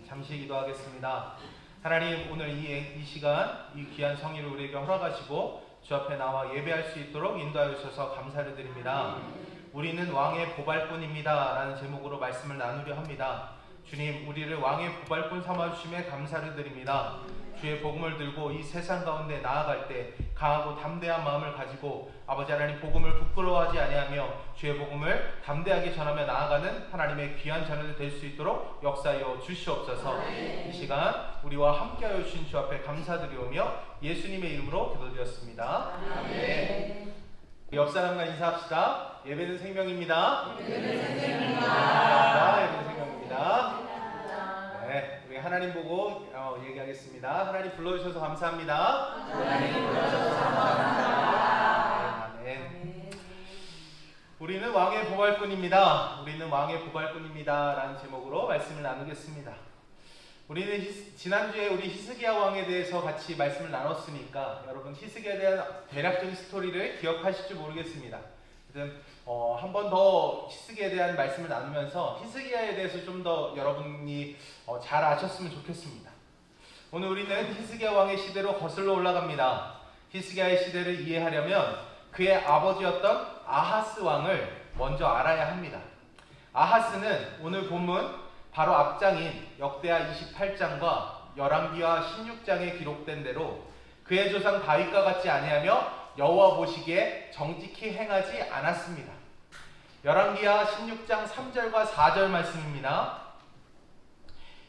잠시 기도하겠습니다. 하나님, 오늘 이 시간 이 귀한 성의를 우리에게 허락하시고 주 앞에 나와 예배할 수 있도록 인도하여 주셔서 감사를 드립니다. 우리는 왕의 보발꾼입니다 라는 제목으로 말씀을 나누려 합니다. 주님, 우리를 왕의 보발꾼 삼아주심에 감사를 드립니다. 주의 복음을 들고 이 세상 가운데 나아갈 때 강하고 담대한 마음을 가지고 아버지 하나님 복음을 부끄러워하지 아니하며 주의 복음을 담대하게 전하며 나아가는 하나님의 귀한 자녀들 될 수 있도록 역사하여 주시옵소서. 이 시간 우리와 함께하여 주신 주 앞에 감사드리오며 예수님의 이름으로 기도드렸습니다. 아멘. 옆 사람과 인사합시다. 예배는 생명입니다. 예배는 생명입니다. 예배는 생명입니다. 네, 우리 하나님 보고 얘기하겠습니다. 하나님 불러주셔서 감사합니다. 하나님 불러주셔서 감사합니다. 아멘. 우리는 왕의 보발꾼입니다. 우리는 왕의 보발꾼입니다 라는 제목으로 말씀을 나누겠습니다. 우리는 지난주에 우리 히스기야 왕에 대해서 같이 말씀을 나눴으니까 여러분 히스기야에 대한 대략적인 스토리를 기억하실지 모르겠습니다. 한 번 더 히스기야에 대한 말씀을 나누면서 히스기야에 대해서 좀 더 여러분이 잘 아셨으면 좋겠습니다. 오늘 우리는 히스기야 왕의 시대로 거슬러 올라갑니다. 히스기야의 시대를 이해하려면 그의 아버지였던 아하스 왕을 먼저 알아야 합니다. 아하스는 오늘 본문 바로 앞장인 역대하 28장과 열왕기하 16장에 기록된 대로 그의 조상 다윗과 같지 아니하며 여호와 보시기에 정직히 행하지 않았습니다. 열왕기하 16장 3절과 4절 말씀입니다.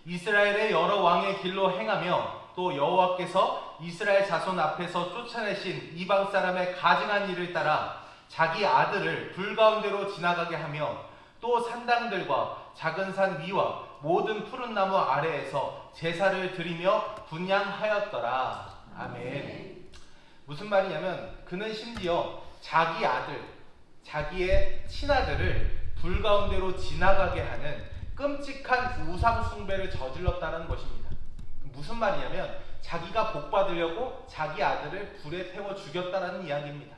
이스라엘의 여러 왕의 길로 행하며 또 여호와께서 이스라엘 자손 앞에서 쫓아내신 이방 사람의 가증한 일을 따라 자기 아들을 불 가운데로 지나가게 하며 또 산당들과 작은 산 위와 모든 푸른 나무 아래에서 제사를 드리며 분향하였더라. 아멘. 무슨 말이냐면 그는 심지어 자기 아들, 자기의 친아들을 불 가운데로 지나가게 하는 끔찍한 우상 숭배를 저질렀다는 것입니다. 무슨 말이냐면 자기가 복 받으려고 자기 아들을 불에 태워 죽였다는 이야기입니다.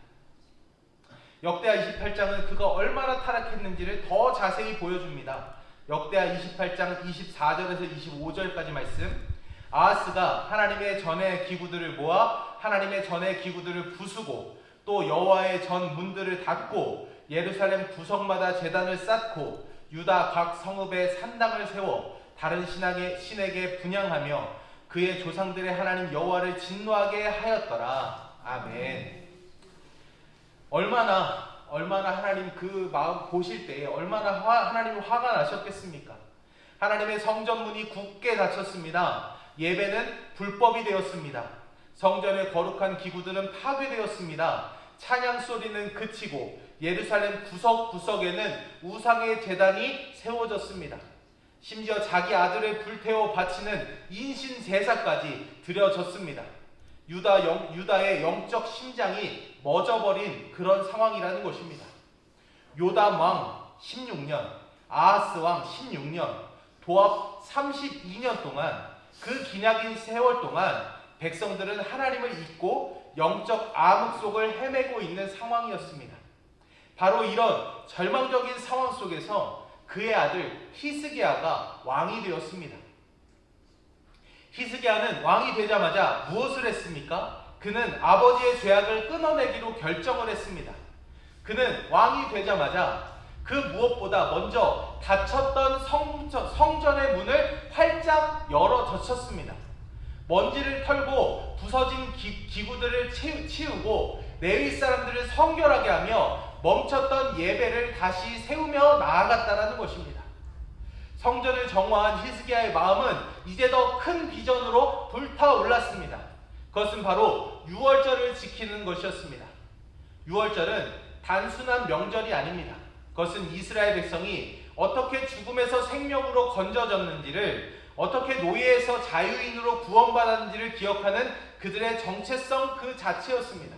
역대하 28장은 그가 얼마나 타락했는지를 더 자세히 보여줍니다. 역대하 28장 24절에서 25절까지 말씀. 아하스가 하나님의 전의 기구들을 모아 하나님의 전의 기구들을 부수고 또 여호와의 전 문들을 닫고 예루살렘 구석마다 제단을 쌓고 유다 각 성읍에 산당을 세워 다른 신에게 분향하며 그의 조상들의 하나님 여호와를 진노하게 하였더라. 아멘. 얼마나 하나님 그 마음 보실 때에 얼마나 하나님 화가 나셨겠습니까? 하나님의 성전문이 굳게 닫혔습니다. 예배는 불법이 되었습니다. 성전의 거룩한 기구들은 파괴되었습니다. 찬양 소리는 그치고 예루살렘 구석구석에는 우상의 제단이 세워졌습니다. 심지어 자기 아들을 불태워 바치는 인신 제사까지 드려졌습니다. 유다의 영적 심장이 멎어버린 그런 상황이라는 것입니다. 요담 왕 16년, 아하스 왕 16년, 도합 32년 동안 그 기나긴 세월 동안 백성들은 하나님을 잊고 영적 암흑 속을 헤매고 있는 상황이었습니다. 바로 이런 절망적인 상황 속에서 그의 아들 히스기야가 왕이 되었습니다. 히스기야는 왕이 되자마자 무엇을 했습니까? 그는 아버지의 죄악을 끊어내기로 결정을 했습니다. 그는 왕이 되자마자 그 무엇보다 먼저 닫혔던 성전의 문을 활짝 열어 젖혔습니다. 먼지를 털고 부서진 기구들을 치우고 레위 사람들을 성결하게 하며 멈췄던 예배를 다시 세우며 나아갔다는 것입니다. 성전을 정화한 히스기야의 마음은 이제 더 큰 비전으로 불타올랐습니다. 그것은 바로 유월절을 지키는 것이었습니다. 유월절은 단순한 명절이 아닙니다. 그것은 이스라엘 백성이 어떻게 죽음에서 생명으로 건져졌는지를, 어떻게 노예에서 자유인으로 구원받았는지를 기억하는 그들의 정체성 그 자체였습니다.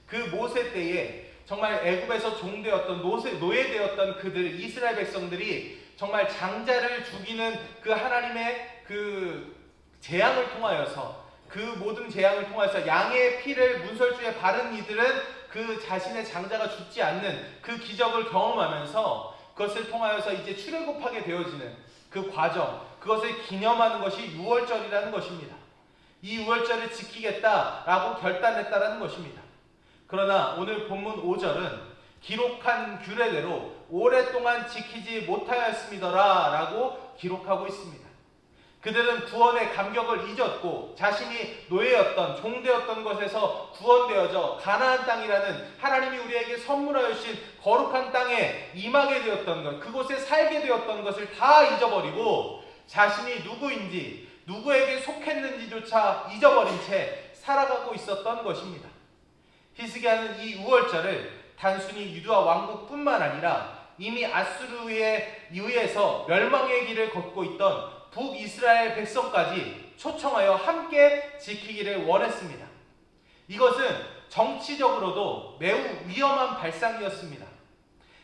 그 모세 때에 정말 애굽에서 종되었던 노예되었던 그들 이스라엘 백성들이 정말 장자를 죽이는 그 하나님의 그 재앙을 통하여서, 그 모든 재앙을 통해서 양의 피를 문설주에 바른 이들은 그 자신의 장자가 죽지 않는 그 기적을 경험하면서 그것을 통하여서 이제 출애굽하게 되어지는 그 과정, 그것을 기념하는 것이 유월절이라는 것입니다. 이 유월절을 지키겠다라고 결단했다라는 것입니다. 그러나 오늘 본문 5절은 기록한 규례대로 오랫동안 지키지 못하였음이더라 라고 기록하고 있습니다. 그들은 구원의 감격을 잊었고 자신이 노예였던 종되었던 것에서 구원되어져 가나안 땅이라는 하나님이 우리에게 선물하여 주신 거룩한 땅에 임하게 되었던 것, 그곳에 살게 되었던 것을 다 잊어버리고 자신이 누구인지 누구에게 속했는지조차 잊어버린 채 살아가고 있었던 것입니다. 히스기야는 이 우월절을 단순히 유다 왕국뿐만 아니라 이미 아수르에 의해서 멸망의 길을 걷고 있던 북이스라엘 백성까지 초청하여 함께 지키기를 원했습니다. 이것은 정치적으로도 매우 위험한 발상이었습니다.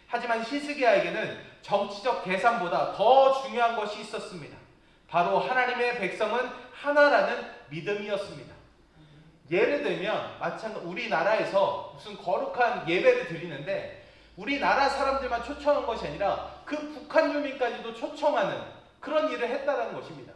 하지만 히스기야에게는 정치적 계산보다 더 중요한 것이 있었습니다. 바로 하나님의 백성은 하나라는 믿음이었습니다. 예를 들면 우리나라에서 무슨 거룩한 예배를 드리는데 우리나라 사람들만 초청한 것이 아니라 그 북한 주민까지도 초청하는 그런 일을 했다는 것입니다.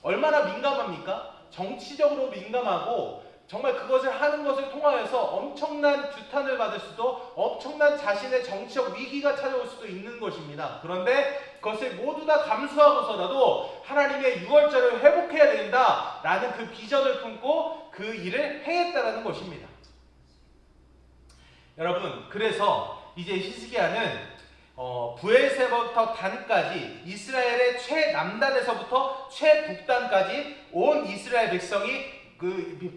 얼마나 민감합니까? 정치적으로 민감하고 정말 그것을 하는 것을 통하여서 엄청난 규탄을 받을 수도, 엄청난 자신의 정치적 위기가 찾아올 수도 있는 것입니다. 그런데 그것을 모두 다 감수하고서라도 하나님의 유월절을 회복해야 된다라는 그 비전을 품고 그 일을 행했다는 것입니다. 여러분, 그래서 이제 히스기야는 브엘세부터 단까지 이스라엘의 최남단에서부터 최북단까지 온 이스라엘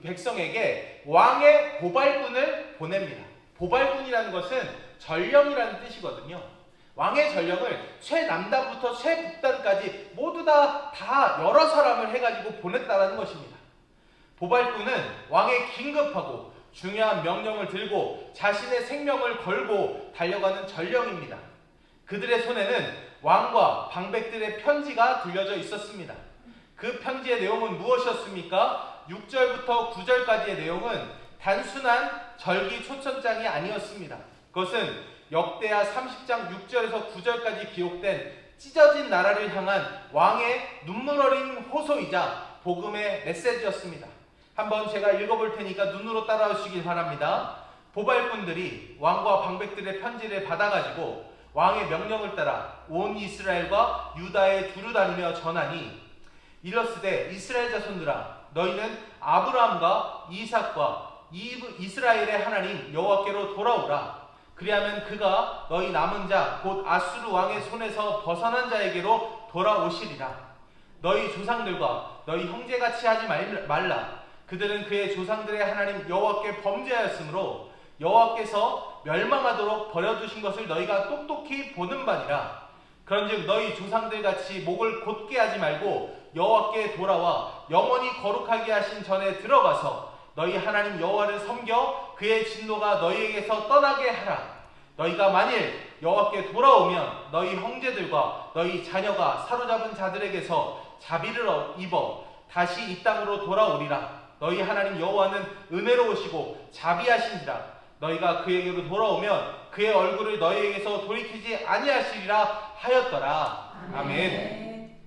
백성에게 왕의 보발군을 보냅니다. 보발군이라는 것은 전령이라는 뜻이거든요. 왕의 전령을 최남단부터 최북단까지 모두 다 여러 사람을 해가지고 보냈다는 것입니다. 보발군은 왕의 긴급하고 중요한 명령을 들고 자신의 생명을 걸고 달려가는 전령입니다. 그들의 손에는 왕과 방백들의 편지가 들려져 있었습니다. 그 편지의 내용은 무엇이었습니까? 6절부터 9절까지의 내용은 단순한 절기 초천장이 아니었습니다. 그것은 역대하 30장 6절에서 9절까지 기록된 찢어진 나라를 향한 왕의 눈물 어린 호소이자 복음의 메시지였습니다. 한번 제가 읽어볼 테니까 눈으로 따라오시길 바랍니다. 보발꾼들이 왕과 방백들의 편지를 받아가지고 왕의 명령을 따라 온 이스라엘과 유다에 두루 다니며 전하니 이르시되 이스라엘 자손들아 너희는 아브라함과 이삭과 이스라엘의 하나님 여호와께로 돌아오라. 그리하면 그가 너희 남은 자 곧 아수르 왕의 손에서 벗어난 자에게로 돌아오시리라. 너희 조상들과 너희 형제같이 하지 말라. 그들은 그의 조상들의 하나님 여호와께 범죄하였으므로 여호와께서 멸망하도록 버려두신 것을 너희가 똑똑히 보는 바니라. 그런즉 너희 조상들같이 목을 곧게 하지 말고 여호와께 돌아와 영원히 거룩하게 하신 전에 들어가서 너희 하나님 여호와를 섬겨 그의 진노가 너희에게서 떠나게 하라. 너희가 만일 여호와께 돌아오면 너희 형제들과 너희 자녀가 사로잡은 자들에게서 자비를 입어 다시 이 땅으로 돌아오리라. 너희 하나님 여호와는 은혜로우시고 자비하신지라. 너희가 그에게로 돌아오면 그의 얼굴을 너희에게서 돌이키지 아니하시리라 하였더라. 아멘.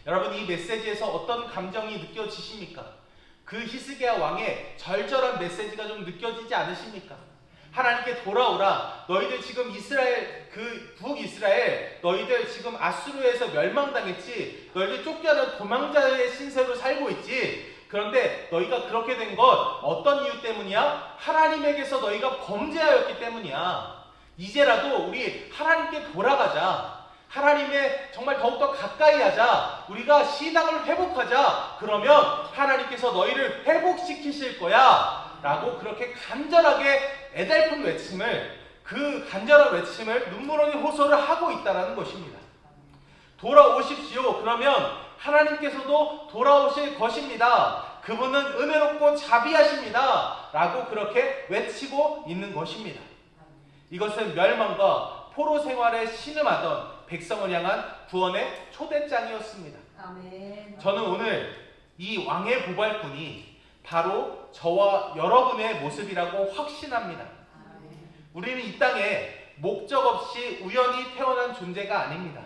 여러분, 이 메시지에서 어떤 감정이 느껴지십니까? 그 히스기야 왕의 절절한 메시지가 좀 느껴지지 않으십니까? 하나님께 돌아오라. 너희들 지금 이스라엘, 북이스라엘, 너희들 지금 아수르에서 멸망당했지. 너희들 쫓겨난 도망자의 신세로 살고 있지. 그런데 너희가 그렇게 된 것 어떤 이유 때문이야? 하나님에게서 너희가 범죄하였기 때문이야. 이제라도 우리 하나님께 돌아가자. 하나님의 정말 더욱더 가까이 하자. 우리가 신앙을 회복하자. 그러면 하나님께서 너희를 회복시키실 거야. 라고 그렇게 간절하게 애달픈 외침을, 그 간절한 외침을 눈물 어린 호소를 하고 있다는 것입니다. 돌아오십시오. 그러면 하나님께서도 돌아오실 것입니다. 그분은 은혜롭고 자비하십니다. 라고 그렇게 외치고 있는 것입니다. 이것은 멸망과 포로 생활에 신음하던 백성을 향한 구원의 초대장이었습니다. 아멘. 저는 오늘 이 왕의 보발꾼이 바로 저와 여러분의 모습이라고 확신합니다. 아멘. 우리는 이 땅에 목적 없이 우연히 태어난 존재가 아닙니다.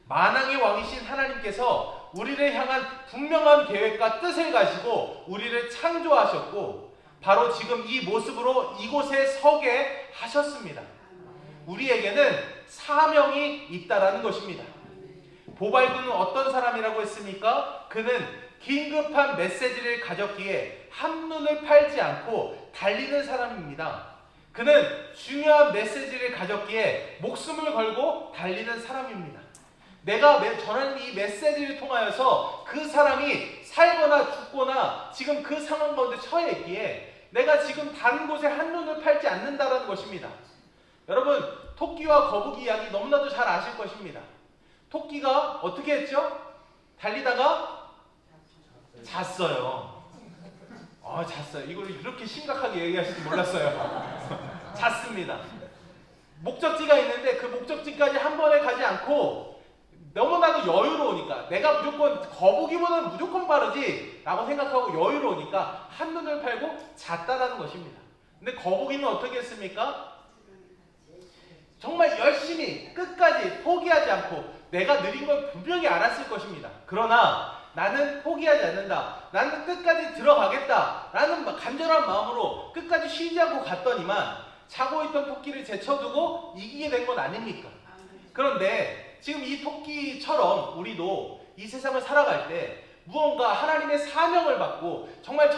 만왕의 왕이신 하나님께서 우리를 향한 분명한 계획과 뜻을 가지고 우리를 창조하셨고 바로 지금 이 모습으로 이곳에 서게 하셨습니다. 우리에게는 사명이 있다라는 것입니다. 보발꾼은 어떤 사람이라고 했습니까? 그는 긴급한 메시지를 가졌기에 한눈을 팔지 않고 달리는 사람입니다. 그는 중요한 메시지를 가졌기에 목숨을 걸고 달리는 사람입니다. 내가 전하는 이 메시지를 통하여서 그 사람이 살거나 죽거나 지금 그 상황 가운데 처해 있기에 내가 지금 다른 곳에 한눈을 팔지 않는다라는 것입니다. 여러분, 토끼와 거북이 이야기 너무나도 잘 아실 것입니다. 토끼가 어떻게 했죠? 달리다가 잤어요. 잤어요. 이걸 이렇게 심각하게 얘기하실지 몰랐어요. 잤습니다. 목적지가 있는데 그 목적지까지 한 번에 가지 않고 너무나도 여유로우니까 내가 무조건 거북이보다는 무조건 빠르지 라고 생각하고 여유로우니까 한눈을 팔고 잤다라는 것입니다. 근데 거북이는 어떻게 했습니까? 정말 열심히 끝까지 포기하지 않고 내가 느린 걸 분명히 알았을 것입니다. 그러나 나는 포기하지 않는다. 나는 끝까지 들어가겠다. 라는 간절한 마음으로 끝까지 쉬지 않고 갔더니만 자고 있던 토끼를 제쳐두고 이기게 된 건 아닙니까? 그런데 지금 이 토끼처럼 우리도 이 세상을 살아갈 때 무언가 하나님의 사명을 받고 정말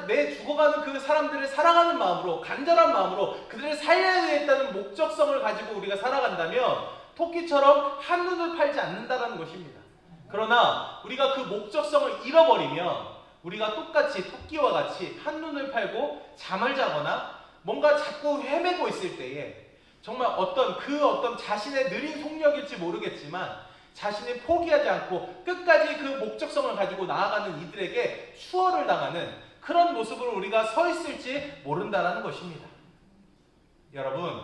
내 죽어가는 그 사람들을 사랑하는 마음으로 간절한 마음으로 그들을 살려야 되겠다는 목적성을 가지고 우리가 살아간다면 토끼처럼 한눈을 팔지 않는다는 것입니다. 그러나 우리가 그 목적성을 잃어버리면 우리가 똑같이 토끼와 같이 한눈을 팔고 잠을 자거나 뭔가 자꾸 헤매고 있을 때에 정말 어떤 자신의 느린 속력일지 모르겠지만 자신이 포기하지 않고 끝까지 그 목적성을 가지고 나아가는 이들에게 추월을 당하는 그런 모습으로 우리가 서 있을지 모른다는 것입니다. 여러분,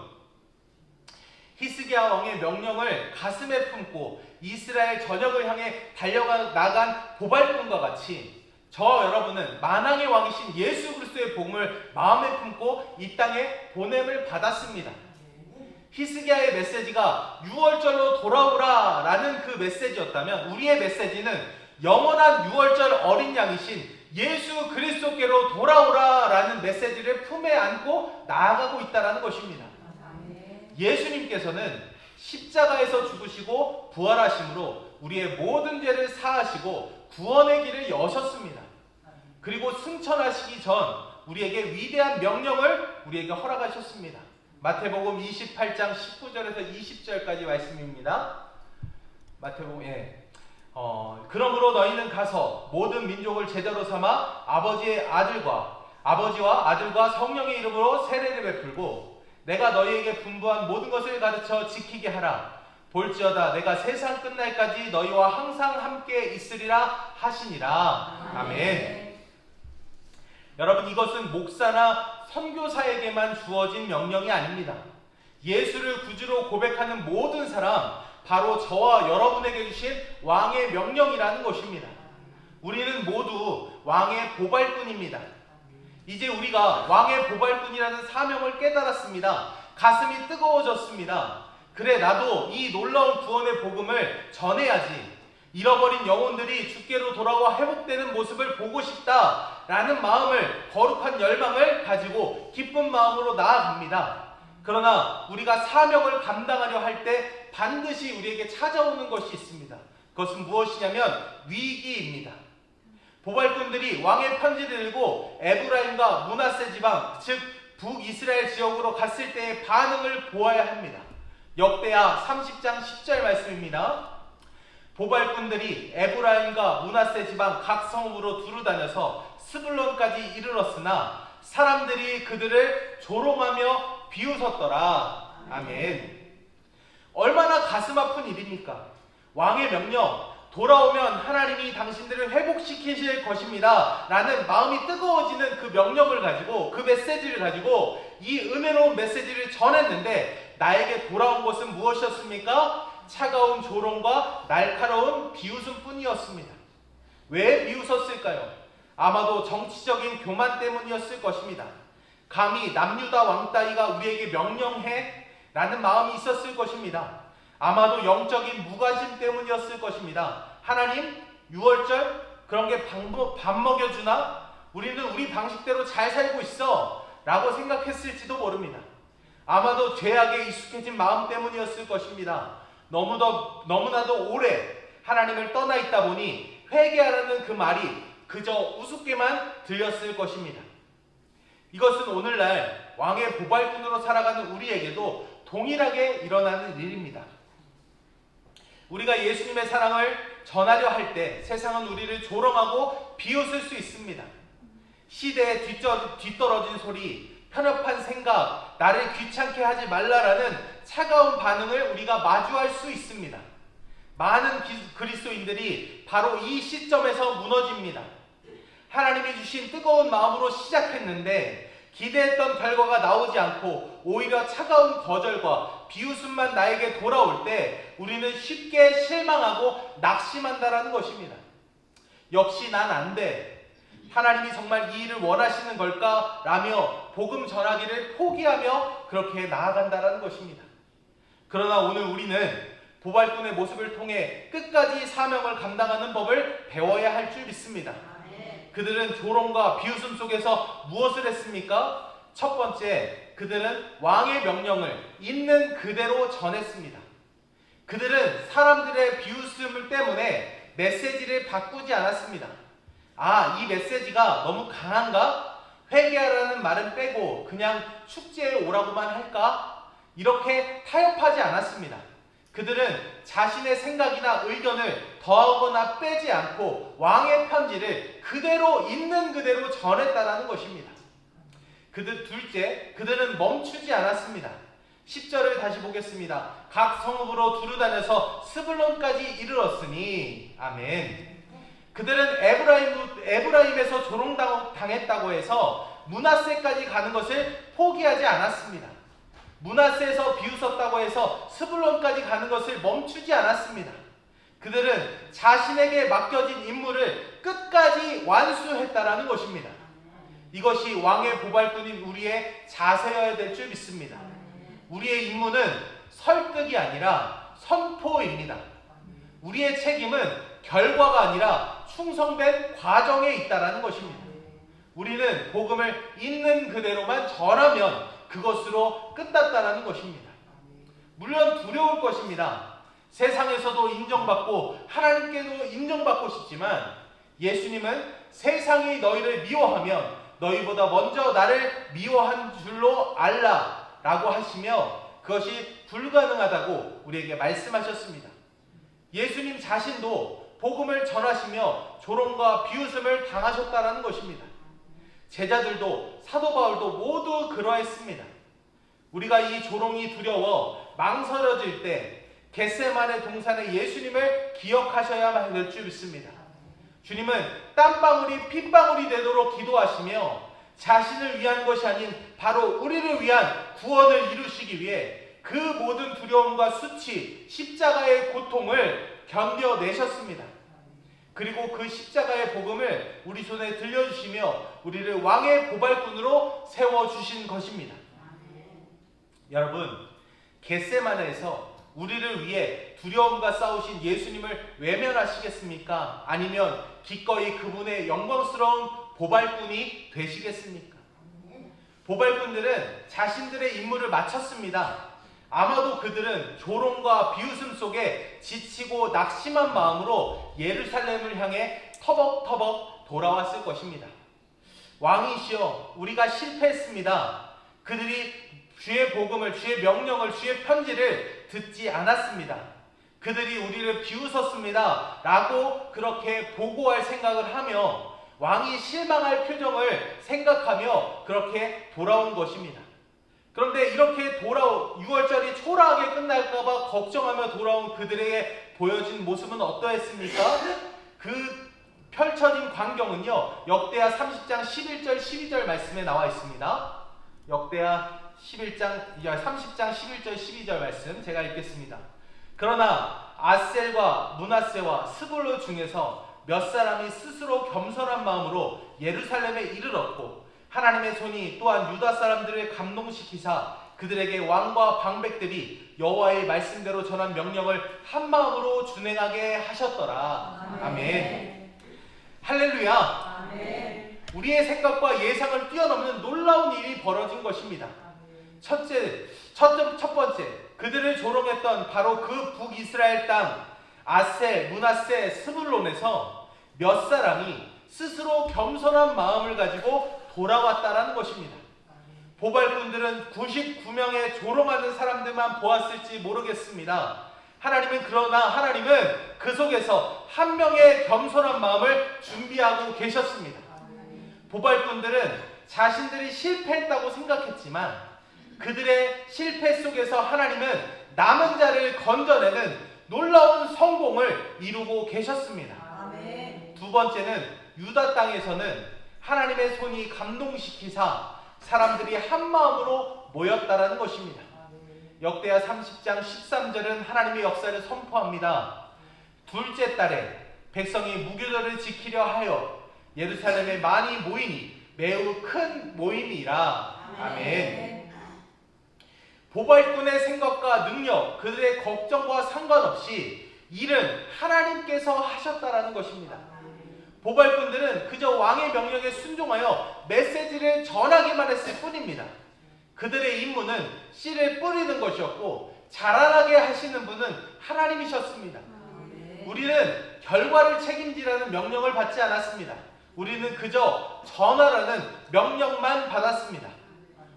히스기야 왕의 명령을 가슴에 품고 이스라엘 전역을 향해 나간 보발꾼과 같이 저와 여러분은 만왕의 왕이신 예수 그리스도의 복음을 마음에 품고 이 땅에 보냄을 받았습니다. 히스기야의 메시지가 6월절로 돌아오라 라는 그 메시지였다면 우리의 메시지는 영원한 6월절 어린 양이신 예수 그리스도께로 돌아오라 라는 메시지를 품에 안고 나아가고 있다는 것입니다. 예수님께서는 십자가에서 죽으시고 부활하심으로 우리의 모든 죄를 사하시고 구원의 길을 여셨습니다. 그리고 승천하시기 전 우리에게 위대한 명령을 우리에게 허락하셨습니다. 마태복음 28장 19절에서 20절까지 말씀입니다. 마태복음 그러므로 너희는 가서 모든 민족을 제자로 삼아 아버지와 아들과 성령의 이름으로 세례를 베풀고 내가 너희에게 분부한 모든 것을 가르쳐 지키게 하라. 볼지어다 내가 세상 끝날까지 너희와 항상 함께 있으리라 하시니라. 아멘. 여러분, 이것은 목사나 선교사에게만 주어진 명령이 아닙니다. 예수를 구주로 고백하는 모든 사람, 바로 저와 여러분에게 주신 왕의 명령이라는 것입니다. 우리는 모두 왕의 보발꾼입니다. 이제 우리가 왕의 보발꾼이라는 사명을 깨달았습니다. 가슴이 뜨거워졌습니다. 그래, 나도 이 놀라운 구원의 복음을 전해야지. 잃어버린 영혼들이 주께로 돌아와 회복되는 모습을 보고 싶다라는 마음을, 거룩한 열망을 가지고 기쁜 마음으로 나아갑니다. 그러나 우리가 사명을 감당하려 할 때 반드시 우리에게 찾아오는 것이 있습니다. 그것은 무엇이냐면 위기입니다. 보발꾼들이 왕의 편지를 들고 에브라임과 므낫세 지방, 즉 북이스라엘 지역으로 갔을 때의 반응을 보아야 합니다. 역대하 30장 10절 말씀입니다. 보발꾼들이 에브라임과 므낫세 지방 각 성읍으로 두루다녀서 스불론까지 이르렀으나 사람들이 그들을 조롱하며 비웃었더라. 아멘. 얼마나 가슴 아픈 일입니까? 왕의 명령, 돌아오면 하나님이 당신들을 회복시키실 것입니다 라는 마음이 뜨거워지는 그 명령을 가지고, 그 메시지를 가지고 이 은혜로운 메시지를 전했는데 나에게 돌아온 것은 무엇이었습니까? 차가운 조롱과 날카로운 비웃음 뿐이었습니다. 왜 비웃었을까요? 아마도 정치적인 교만 때문이었을 것입니다. 감히 남유다 왕따위가 우리에게 명령해? 라는 마음이 있었을 것입니다. 아마도 영적인 무관심 때문이었을 것입니다. 하나님, 6월절 그런 게 밥 먹여주나? 우리는 우리 방식대로 잘 살고 있어 라고 생각했을지도 모릅니다. 아마도 죄악에 익숙해진 마음 때문이었을 것입니다. 너무나도 오래 하나님을 떠나 있다 보니 회개하라는 그 말이 그저 우습게만 들렸을 것입니다. 이것은 오늘날 왕의 보발꾼으로 살아가는 우리에게도 동일하게 일어나는 일입니다. 우리가 예수님의 사랑을 전하려 할 때 세상은 우리를 조롱하고 비웃을 수 있습니다. 시대에 뒤떨어진 소리, 편협한 생각, 나를 귀찮게 하지 말라라는 차가운 반응을 우리가 마주할 수 있습니다. 많은 그리스도인들이 바로 이 시점에서 무너집니다. 하나님이 주신 뜨거운 마음으로 시작했는데 기대했던 결과가 나오지 않고 오히려 차가운 거절과 비웃음만 나에게 돌아올 때 우리는 쉽게 실망하고 낙심한다라는 것입니다. 역시 난 안 돼. 하나님이 정말 이 일을 원하시는 걸까? 라며 복음 전하기를 포기하며 그렇게 나아간다라는 것입니다. 그러나 오늘 우리는 보발꾼의 모습을 통해 끝까지 사명을 감당하는 법을 배워야 할 줄 믿습니다. 그들은 조롱과 비웃음 속에서 무엇을 했습니까? 첫 번째, 그들은 왕의 명령을 있는 그대로 전했습니다. 그들은 사람들의 비웃음 때문에 메시지를 바꾸지 않았습니다. 이 메시지가 너무 강한가? 회개하라는 말은 빼고 그냥 축제에 오라고만 할까? 이렇게 타협하지 않았습니다. 그들은 자신의 생각이나 의견을 더하거나 빼지 않고 왕의 편지를 그대로 있는 그대로 전했다는 것입니다. 둘째, 그들은 멈추지 않았습니다. 10절을 다시 보겠습니다. 각 성읍으로 두루다녀서 스불론까지 이르렀으니 아멘. 그들은 에브라임에서 조롱당했다고 해서 므낫세까지 가는 것을 포기하지 않았습니다. 므낫세에서 비웃었다고 해서 스불론까지 가는 것을 멈추지 않았습니다. 그들은 자신에게 맡겨진 임무를 끝까지 완수했다라는 것입니다. 이것이 왕의 보발꾼인 우리의 자세여야 될 줄 믿습니다. 우리의 임무는 설득이 아니라 선포입니다. 우리의 책임은 결과가 아니라 충성된 과정에 있다라는 것입니다. 우리는 복음을 있는 그대로만 전하면 그것으로 끝났다라는 것입니다. 물론 두려울 것입니다. 세상에서도 인정받고 하나님께도 인정받고 싶지만 예수님은 세상이 너희를 미워하면 너희보다 먼저 나를 미워한 줄로 알라 라고 하시며 그것이 불가능하다고 우리에게 말씀하셨습니다. 예수님 자신도 복음을 전하시며 조롱과 비웃음을 당하셨다라는 것입니다. 제자들도 사도 바울도 모두 그러했습니다. 우리가 이 조롱이 두려워 망설여질 때 겟세마네 동산의 예수님을 기억하셔야 될 줄 믿습니다. 주님은 땀방울이 핏방울이 되도록 기도하시며 자신을 위한 것이 아닌 바로 우리를 위한 구원을 이루시기 위해 그 모든 두려움과 수치, 십자가의 고통을 견뎌내셨습니다. 그리고 그 십자가의 복음을 우리 손에 들려주시며 우리를 왕의 보발꾼으로 세워주신 것입니다. 여러분, 겟세마네에서 우리를 위해 두려움과 싸우신 예수님을 외면하시겠습니까? 아니면 기꺼이 그분의 영광스러운 보발꾼이 되시겠습니까? 보발꾼들은 자신들의 임무를 마쳤습니다. 아마도 그들은 조롱과 비웃음 속에 지치고 낙심한 마음으로 예루살렘을 향해 터벅터벅 돌아왔을 것입니다. 왕이시여, 우리가 실패했습니다. 그들이 주의 복음을, 주의 명령을, 주의 편지를 듣지 않았습니다. 그들이 우리를 비웃었습니다 라고 그렇게 보고할 생각을 하며 왕이 실망할 표정을 생각하며 그렇게 돌아온 것입니다. 그런데 이렇게 6월절이 초라하게 끝날까봐 걱정하며 돌아온 그들에게 보여진 모습은 어떠했습니까? 그 펼쳐진 광경은요, 역대하 30장 11절 12절 말씀에 나와 있습니다. 역대하 30장 11절 12절 말씀 제가 읽겠습니다. 그러나 아셀과 므낫세와 스불론 중에서 몇 사람이 스스로 겸손한 마음으로 예루살렘에 이르렀고 하나님의 손이 또한 유다 사람들을 감동시키사 그들에게 왕과 방백들이 여호와의 말씀대로 전한 명령을 한 마음으로 준행하게 하셨더라. 아멘. 할렐루야. 아멘. 우리의 생각과 예상을 뛰어넘는 놀라운 일이 벌어진 것입니다. 첫 번째, 그들을 조롱했던 바로 그 북이스라엘 땅 아셀, 므낫세, 스불론에서 몇 사람이 스스로 겸손한 마음을 가지고 돌아왔다라는 것입니다. 보발꾼들은 99명의 조롱하는 사람들만 보았을지 모르겠습니다. 그러나 하나님은 그 속에서 한 명의 겸손한 마음을 준비하고 계셨습니다. 보발꾼들은 자신들이 실패했다고 생각했지만 그들의 실패 속에서 하나님은 남은 자를 건져내는 놀라운 성공을 이루고 계셨습니다. 아멘. 두 번째는 유다 땅에서는 하나님의 손이 감동시키사 사람들이 한 마음으로 모였다라는 것입니다. 역대하 30장 13절은 하나님의 역사를 선포합니다. 둘째 달에 백성이 무교절을 지키려 하여 예루살렘에 많이 모이니 매우 큰 모임이라. 아멘. 보발꾼의 생각과 능력, 그들의 걱정과 상관없이 일은 하나님께서 하셨다라는 것입니다. 보발꾼들은 그저 왕의 명령에 순종하여 메시지를 전하기만 했을 뿐입니다. 그들의 임무는 씨를 뿌리는 것이었고 자라나게 하시는 분은 하나님이셨습니다. 우리는 결과를 책임지라는 명령을 받지 않았습니다. 우리는 그저 전하라는 명령만 받았습니다.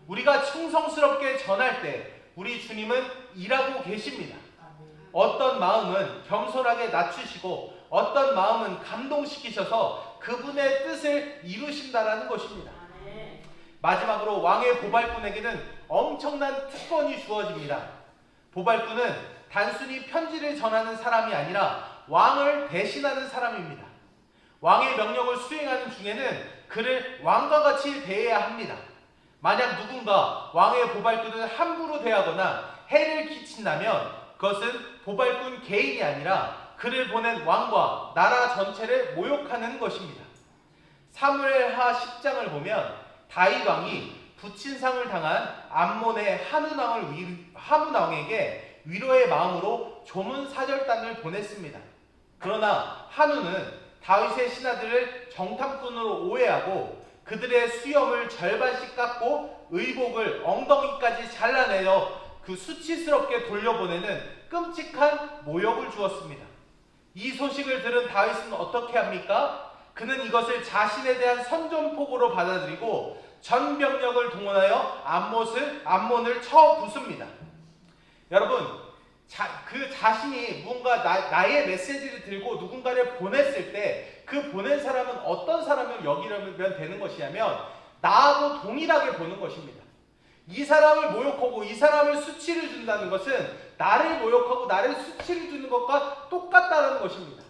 우리가 충성스럽게 전할 때 우리 주님은 일하고 계십니다. 어떤 마음은 겸손하게 낮추시고 어떤 마음은 감동시키셔서 그분의 뜻을 이루신다라는 것입니다. 마지막으로 왕의 보발꾼에게는 엄청난 특권이 주어집니다. 보발꾼은 단순히 편지를 전하는 사람이 아니라 왕을 대신하는 사람입니다. 왕의 명령을 수행하는 중에는 그를 왕과 같이 대해야 합니다. 만약 누군가 왕의 보발꾼을 함부로 대하거나 해를 끼친다면 그것은 보발꾼 개인이 아니라 그를 보낸 왕과 나라 전체를 모욕하는 것입니다. 사무엘하 10장을 보면 다윗 왕이 부친상을 당한 암몬의 하문 왕에게 위로의 마음으로 조문 사절단을 보냈습니다. 그러나 한우는 다윗의 신하들을 정탐꾼으로 오해하고 그들의 수염을 절반씩 깎고 의복을 엉덩이까지 잘라내어 그 수치스럽게 돌려보내는 끔찍한 모욕을 주었습니다. 이 소식을 들은 다윗은 어떻게 합니까? 그는 이것을 자신에 대한 선전포고로 받아들이고 전 병력을 동원하여 암몬을 쳐 부숩니다. 여러분, 그 자신이 뭔가 나의 메시지를 들고 누군가를 보냈을 때 그 보낸 사람은 어떤 사람을 여기려면 되는 것이냐면 나하고 동일하게 보는 것입니다. 이 사람을 모욕하고 이 사람을 수치를 준다는 것은 나를 모욕하고 나를 수치를 주는 것과 똑같다는 것입니다.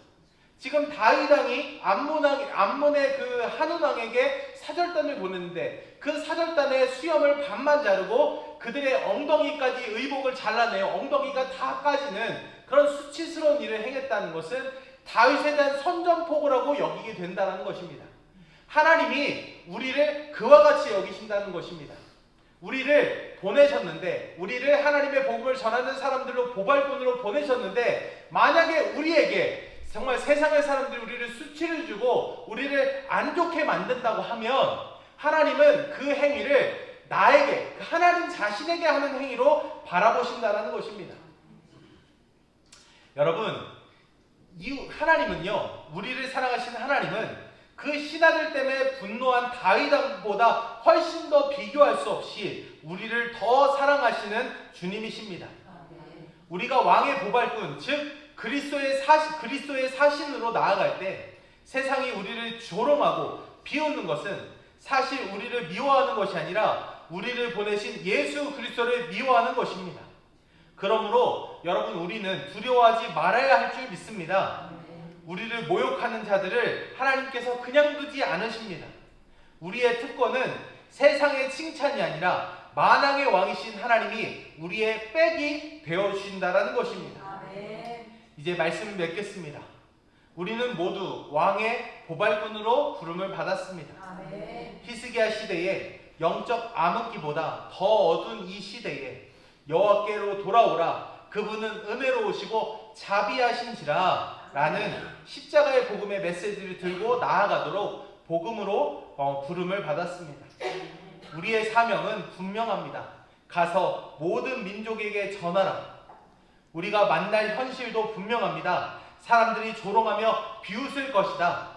지금 다윗 왕이 암몬의 그 한운 왕에게 사절단을 보냈는데 그 사절단의 수염을 반만 자르고 그들의 엉덩이까지 의복을 잘라내어 엉덩이가 다 까지는 그런 수치스러운 일을 행했다는 것은 다윗에 대한 선전포고라고 여기게 된다는 것입니다. 하나님이 우리를 그와 같이 여기신다는 것입니다. 우리를 보내셨는데 우리를 하나님의 복음을 전하는 사람들로 보발꾼으로 보내셨는데 만약에 우리에게 정말 세상의 사람들이 우리를 수치를 주고 우리를 안 좋게 만든다고 하면 하나님은 그 행위를 나에게 하나님 자신에게 하는 행위로 바라보신다는 것입니다. 여러분, 이 하나님은요, 우리를 사랑하신 하나님은 그 신하들 때문에 분노한 다윗 왕보다 훨씬 더 비교할 수 없이 우리를 더 사랑하시는 주님이십니다. 우리가 왕의 보발꾼, 즉 그리스도의 사신으로 나아갈 때 세상이 우리를 조롱하고 비웃는 것은 사실 우리를 미워하는 것이 아니라 우리를 보내신 예수 그리스도를 미워하는 것입니다. 그러므로 여러분, 우리는 두려워하지 말아야 할 줄 믿습니다. 우리를 모욕하는 자들을 하나님께서 그냥 두지 않으십니다. 우리의 특권은 세상의 칭찬이 아니라 만왕의 왕이신 하나님이 우리의 백이 되어주신다는 것입니다. 이제 말씀을 맺겠습니다. 우리는 모두 왕의 보발꾼으로 부름을 받았습니다. 히스기야 시대에 영적 암흑기보다 더 어두운 이 시대에 여호와께로 돌아오라. 그분은 은혜로우시고 자비하신지라 라는 십자가의 복음의 메시지를 들고 나아가도록 복음으로 부름을 받았습니다. 우리의 사명은 분명합니다. 가서 모든 민족에게 전하라. 우리가 만날 현실도 분명합니다. 사람들이 조롱하며 비웃을 것이다.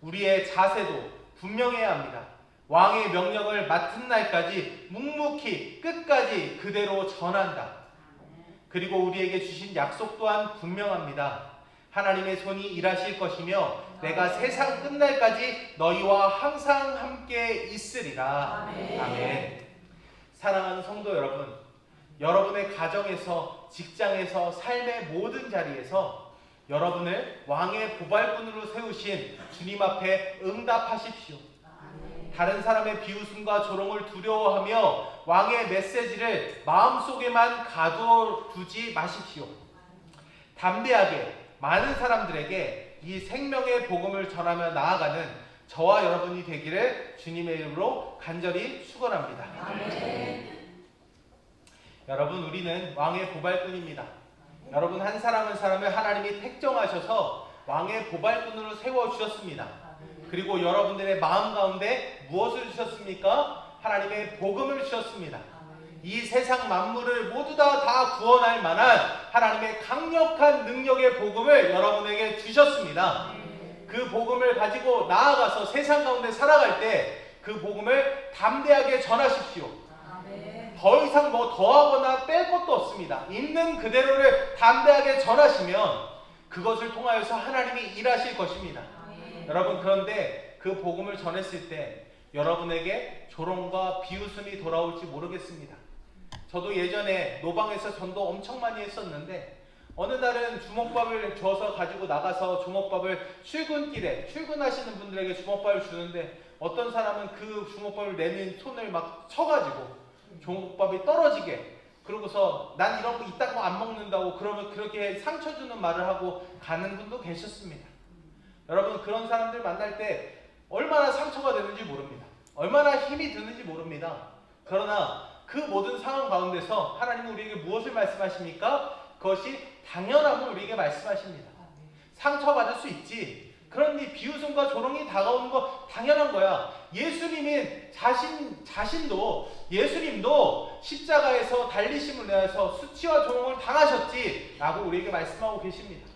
우리의 자세도 분명해야 합니다. 왕의 명령을 맡은 날까지 묵묵히 끝까지 그대로 전한다. 그리고 우리에게 주신 약속 또한 분명합니다. 하나님의 손이 일하실 것이며 내가 세상 끝날까지 너희와 항상 함께 있으리라. 아멘. 사랑하는 성도 여러분, 여러분의 가정에서, 직장에서, 삶의 모든 자리에서 여러분을 왕의 보발꾼으로 세우신 주님 앞에 응답하십시오. 다른 사람의 비웃음과 조롱을 두려워하며 왕의 메시지를 마음속에만 가둬두지 마십시오. 담대하게 많은 사람들에게 이 생명의 복음을 전하며 나아가는 저와 여러분이 되기를 주님의 이름으로 간절히 축원합니다. 여러분, 우리는 왕의 보발꾼입니다. 여러분, 한 사람 한 사람을 하나님이 택정하셔서 왕의 보발꾼으로 세워주셨습니다. 그리고 여러분들의 마음 가운데 무엇을 주셨습니까? 하나님의 복음을 주셨습니다. 이 세상 만물을 모두 다 구원할 만한 하나님의 강력한 능력의 복음을 여러분에게 주셨습니다. 그 복음을 가지고 나아가서 세상 가운데 살아갈 때 그 복음을 담대하게 전하십시오. 더 이상 뭐 더하거나 뺄 것도 없습니다. 있는 그대로를 담대하게 전하시면 그것을 통하여서 하나님이 일하실 것입니다. 여러분, 그런데 그 복음을 전했을 때 여러분에게 조롱과 비웃음이 돌아올지 모르겠습니다. 저도 예전에 노방에서 전도 엄청 많이 했었는데 어느 날은 주먹밥을 줘서 가지고 나가서 주먹밥을 출근길에 출근하시는 분들에게 주먹밥을 주는데 어떤 사람은 그 주먹밥을 내민 손을 막 쳐가지고 주먹밥이 떨어지게, 그러고서 난 이런 거 이딴 거 안 먹는다고 그러면 그렇게 상처 주는 말을 하고 가는 분도 계셨습니다. 여러분, 그런 사람들 만날 때 얼마나 상처가 되는지 모릅니다. 얼마나 힘이 드는지 모릅니다. 그러나 그 모든 상황 가운데서 하나님은 우리에게 무엇을 말씀하십니까? 그것이 당연함을 우리에게 말씀하십니다. 상처받을 수 있지. 그러니 비웃음과 조롱이 다가오는 거 당연한 거야. 예수님인 예수님도 십자가에서 달리심을 내서 수치와 조롱을 당하셨지 라고 우리에게 말씀하고 계십니다.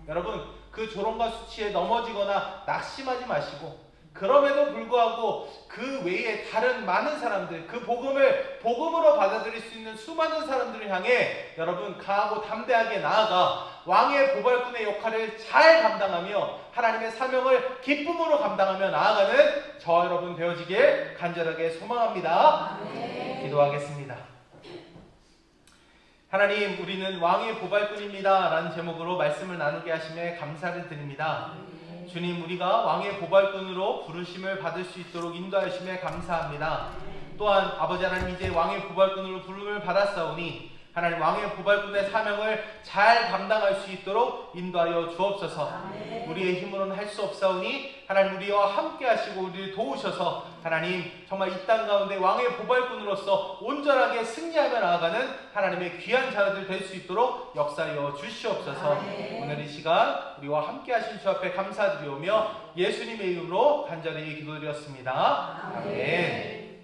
여러분, 그 조롱과 수치에 넘어지거나 낙심하지 마시고, 그럼에도 불구하고 그 외에 다른 많은 사람들, 그 복음을 복음으로 받아들일 수 있는 수많은 사람들을 향해 여러분 강하고 담대하게 나아가 왕의 보발꾼의 역할을 잘 감당하며 하나님의 사명을 기쁨으로 감당하며 나아가는 저와 여러분 되어지길 간절하게 소망합니다. 기도하겠습니다. 하나님, 우리는 왕의 보발꾼입니다 라는 제목으로 말씀을 나누게 하심에 감사를 드립니다. 주님, 우리가 왕의 보발꾼으로 부르심을 받을 수 있도록 인도하심에 감사합니다. 또한 아버지 하나님, 이제 왕의 보발꾼으로 부름을 받았사오니 하나님 왕의 보발꾼의 사명을 잘 감당할 수 있도록 인도하여 주옵소서. 우리의 힘으로는 할 수 없사오니 하나님 우리와 함께 하시고 우리를 도우셔서 하나님 정말 이 땅 가운데 왕의 보발꾼으로서 온전하게 승리하며 나아가는 하나님의 귀한 자녀들 될 수 있도록 역사하여 주시옵소서. 오늘 이 시간 우리와 함께 하신 주 앞에 감사드리오며 예수님의 이름으로 간절히 기도드렸습니다. 아멘.